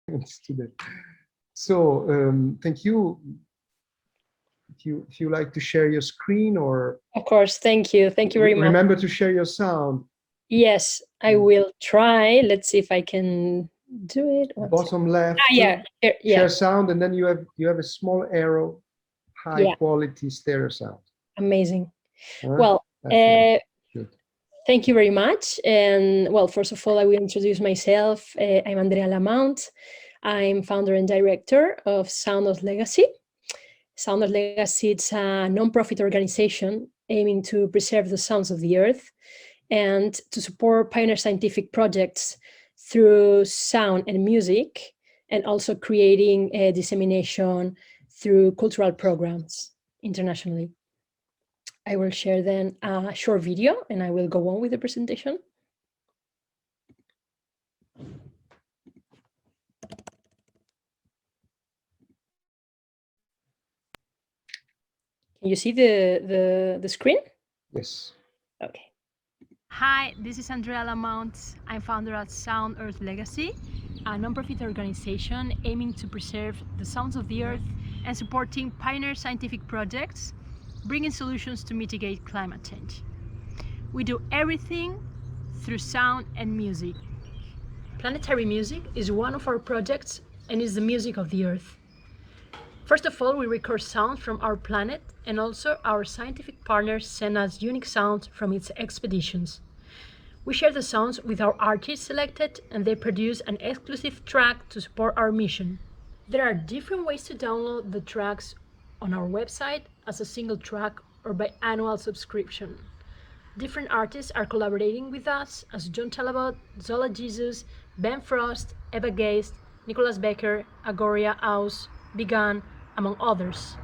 today. So thank you. If you like to share your screen, or of course, thank you very much. Remember to share your sound. Yes, I will try. Let's see if I can do it. Bottom left. Yeah, share sound, and then you have a small arrow, high quality stereo sound. Amazing. Well, thank you very much. And well, first of all, I will introduce myself. I'm Andrea Lamount. I'm founder and director of Sound of Legacy. Sound of Legacy, it's a non-profit organization aiming to preserve the sounds of the earth and to support pioneer scientific projects through sound and music, and also creating a dissemination through cultural programs internationally. I will share then a short video and I will go on with the presentation. Can you see the screen? Yes. Okay. Hi, this is Andrea Lamount. I'm founder of Sound Earth Legacy, a non-profit organization aiming to preserve the sounds of the earth and supporting pioneer scientific projects, bringing solutions to mitigate climate change. We do everything through sound and music. Planetary music is one of our projects and is the music of the earth. First of all, we record sound from our planet, and also our scientific partners send us unique sounds from its expeditions. We share the sounds with our artists selected, and they produce an exclusive track to support our mission. There are different ways to download the tracks on our website as a single track or by annual subscription. Different artists are collaborating with us, as John Talabot, Zola Jesus, Ben Frost, Eva Geist, Nicholas Becker, Agoria Aus, Began, among others.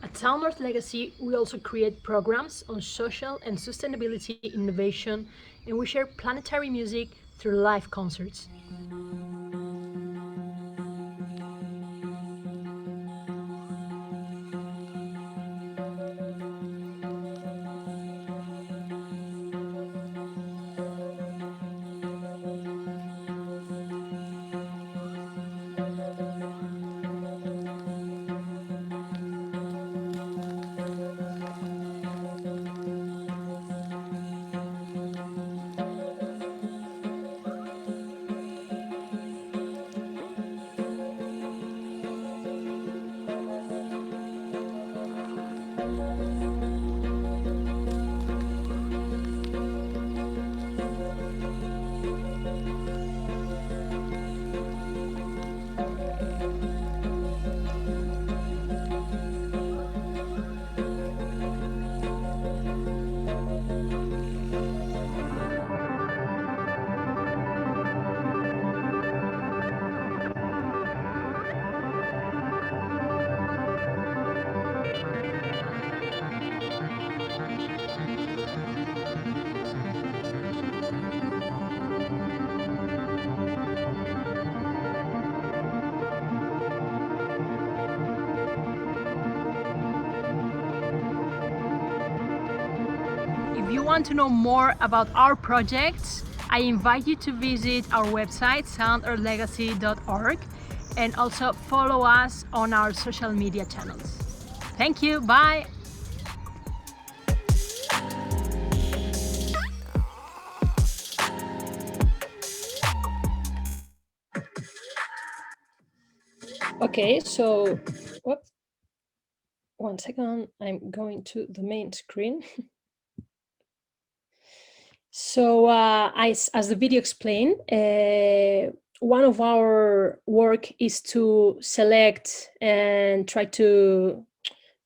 At Sound Earth Legacy, we also create programs on social and sustainability innovation, and we share planetary music through live concerts. If you want to know more about our projects, I invite you to visit our website, soundearthlegacy.org, and also follow us on our social media channels. Thank you, bye! Okay, so, whoops. One second, I'm going to the main screen. So as the video explained, one of our work is to select and try to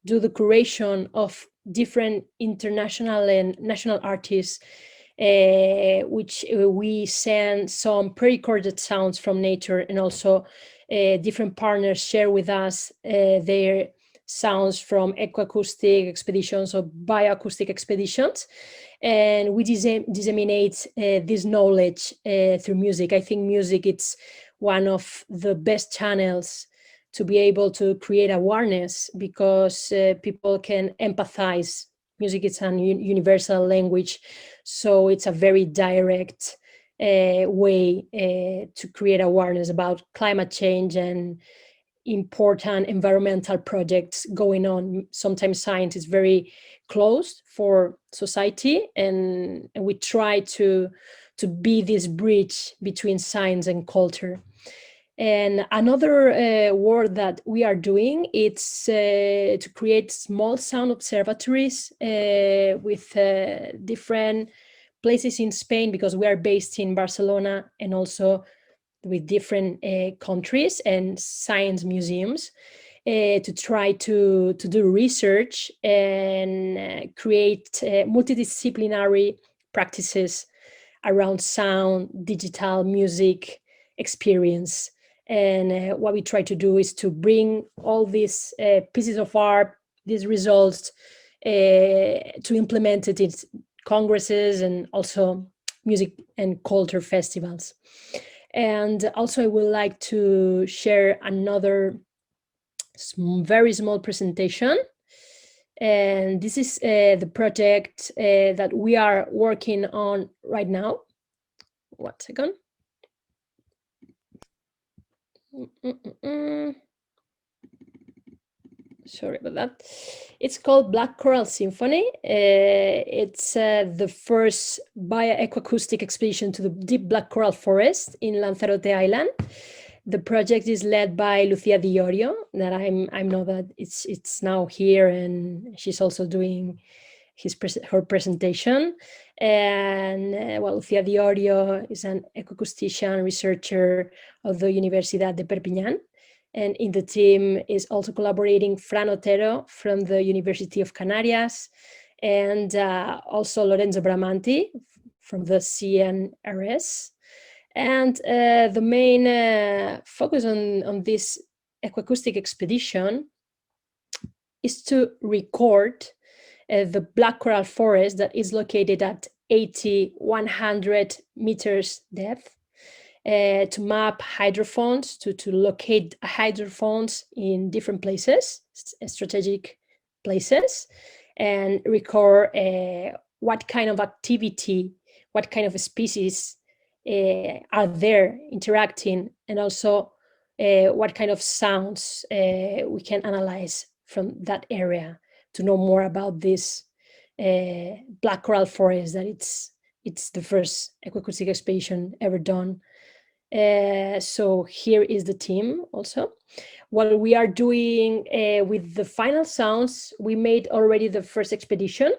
do the curation of different international and national artists, which we send some pre-recorded sounds from nature, and also different partners share with us their sounds from ecoacoustic expeditions or bioacoustic expeditions. And we disseminate this knowledge through music. I think music, it's one of the best channels to be able to create awareness, because people can empathize. Music is a universal language, so it's a very direct way to create awareness about climate change and important environmental projects going on. Sometimes science is very closed for society, and we try to be this bridge between science and culture. And another work that we are doing, it's to create small sound observatories with different places in Spain, because we are based in Barcelona, and also with different countries and science museums, to try to do research and create multidisciplinary practices around sound, digital music experience. And what we try to do is to bring all these pieces of art, these results, to implement it in congresses and also music and culture festivals. And also I would like to share another very small presentation. And this is the project that we are working on right now. 1 second. Sorry about that. It's called Black Coral Symphony. It's the first bioecoacoustic expedition to the deep black coral forest in Lanzarote Island. The project is led by Lucia Di Iorio, that I know that it's now here, and she's also doing her presentation. And well, Lucia Di Iorio is an ecoacoustician researcher of the Universidad de Perpiñán. And in the team is also collaborating Fran Otero from the University of Canarias, and also Lorenzo Bramanti from the CNRS. And the main focus on this ecoacoustic expedition is to record the black coral forest that is located at 80-100 meters depth, to map hydrophones, to locate hydrophones in different places, strategic places, and record what kind of activity, what kind of species are there interacting, and also what kind of sounds we can analyze from that area to know more about this black coral forest, that it's the first ecoacoustic expedition ever done. So here is the team also. What we are doing with the final sounds, we made already the first expedition.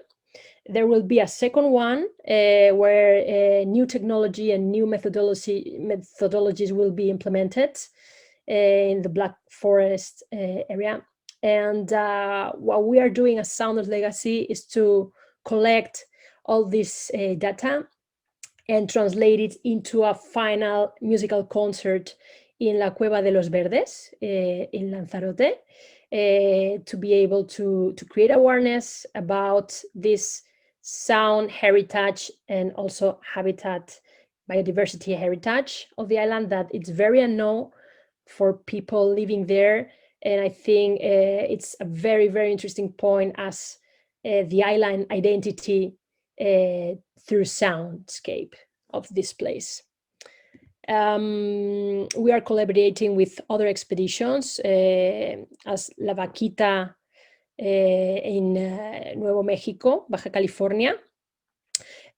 There will be a second one where new technology and new methodologies will be implemented in the Black Forest area. And what we are doing as Sound Legacy is to collect all this data and translate it into a final musical concert in La Cueva de los Verdes in Lanzarote, to be able to create awareness about this sound heritage and also habitat, biodiversity heritage of the island, that it's very unknown for people living there. And I think it's a very, very interesting point as the island identity through soundscape of this place. We are collaborating with other expeditions as La Vaquita in Nuevo Mexico, Baja California,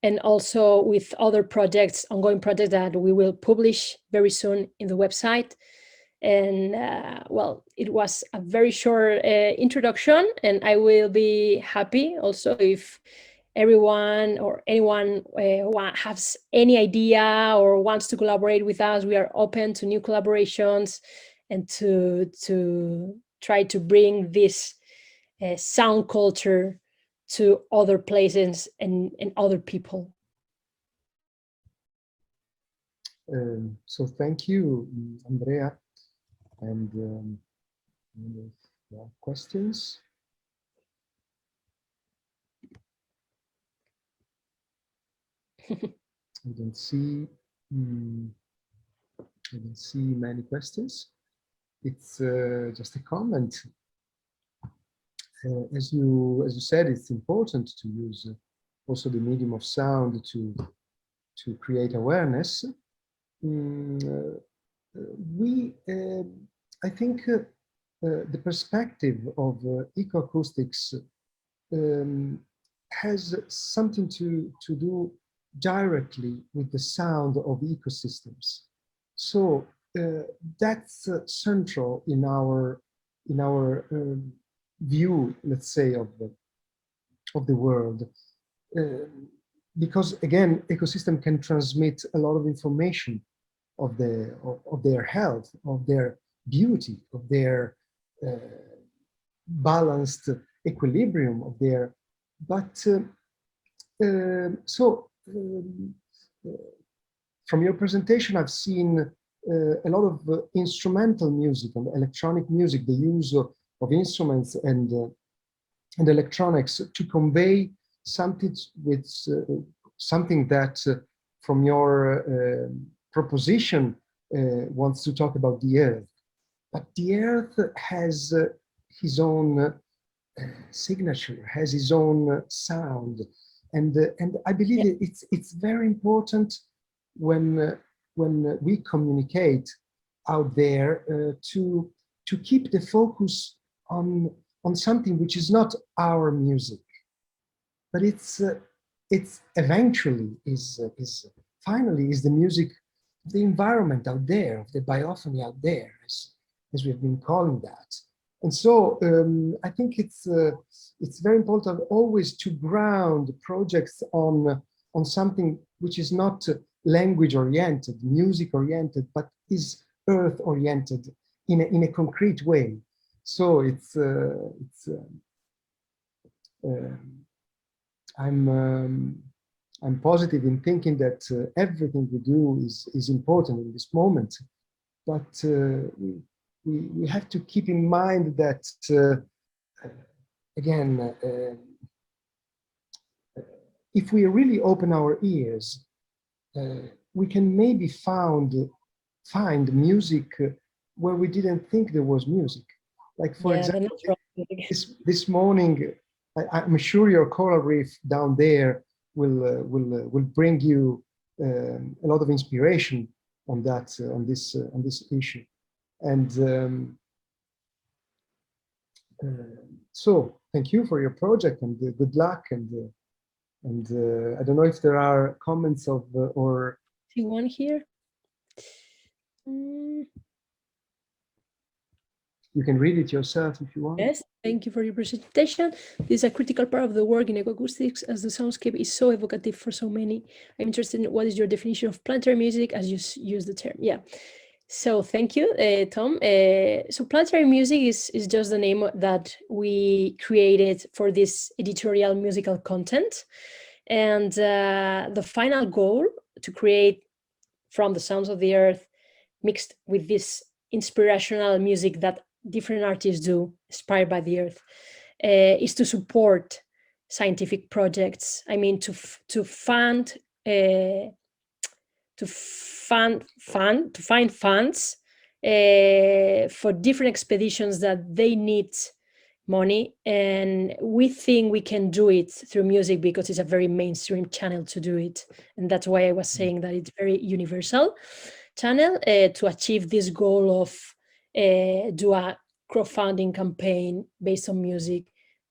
and also with other projects, ongoing projects that we will publish very soon in the website. And well, it was a very short introduction, and I will be happy also if everyone or anyone has any idea or wants to collaborate with us. We are open to new collaborations and to try to bring this sound culture to other places and other people. So thank you, Andrea. And questions? I don't see many questions. It's just a comment. As you said, it's important to use also the medium of sound to to create awareness, we, I think, the perspective of ecoacoustics has something to do directly with the sound of ecosystems. So that's central in our view, let's say, of the world. Because again, ecosystem can transmit a lot of information of their health, of their beauty, of their balanced equilibrium of their, but from your presentation, I've seen a lot of instrumental music and electronic music, the use of instruments and electronics to convey something with something that from your proposition wants to talk about the earth. But the earth has his own signature, has his own sound, and I believe it's very important when we communicate out there to keep the focus on something which is not our music, but it's eventually is finally is the music of the environment out there, of the biophony out there, as we've been calling that. And so I think it's very important always to ground projects on something which is not language oriented, music oriented, but is earth oriented in a concrete way. So I'm positive in thinking that everything we do is important in this moment, but we have to keep in mind that again, if we really open our ears, we can maybe find music where we didn't think there was music. Like, for example, this morning, I'm sure your coral reef down there will bring you a lot of inspiration on that on this issue. And so thank you for your project, and good luck. And I don't know if there are comments of or see one here. You can read it yourself if you want. Yes, thank you for your presentation. This is a critical part of the work in ecoacoustics, as the soundscape is so evocative for so many. I'm interested in what is your definition of planetary music, as you use the term. Yeah. So thank you, Tom. So planetary music is just the name that we created for this editorial musical content. And the final goal to create from the sounds of the earth mixed with this inspirational music that different artists do, inspired by the earth, is to support scientific projects. I mean, to find funds for different expeditions that they need money, and we think we can do it through music because it's a very mainstream channel to do it, and that's why I was saying that it's very universal channel to achieve this goal of do a crowdfunding campaign based on music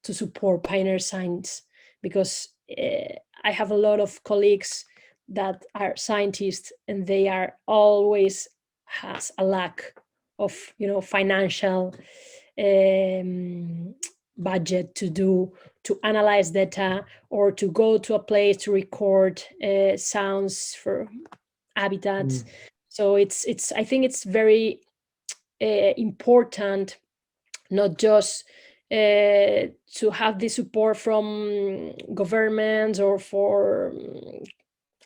to support pioneer science, because I have a lot of colleagues that are scientists and they are always has a lack of financial budget to analyze data or to go to a place to record sounds for habitats. So it's I think it's very important not just to have the support from governments or for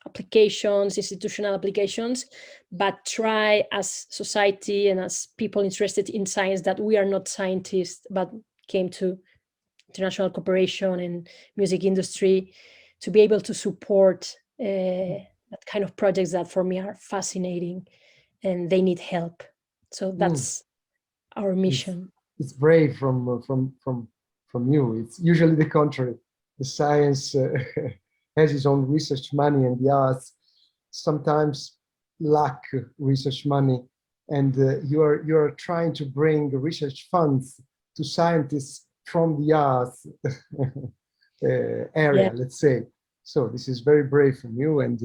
applications, institutional applications, but try as society and as people interested in science that we are not scientists, but came to international cooperation and music industry to be able to support that kind of projects that for me are fascinating and they need help. So that's our mission. It's brave from you. It's usually the contrary. The science has its own research money, and the arts sometimes lack research money, and you are trying to bring research funds to scientists from the arts area, Yeah. let's say. So this is very brave from you, and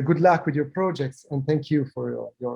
good luck with your projects, and thank you for your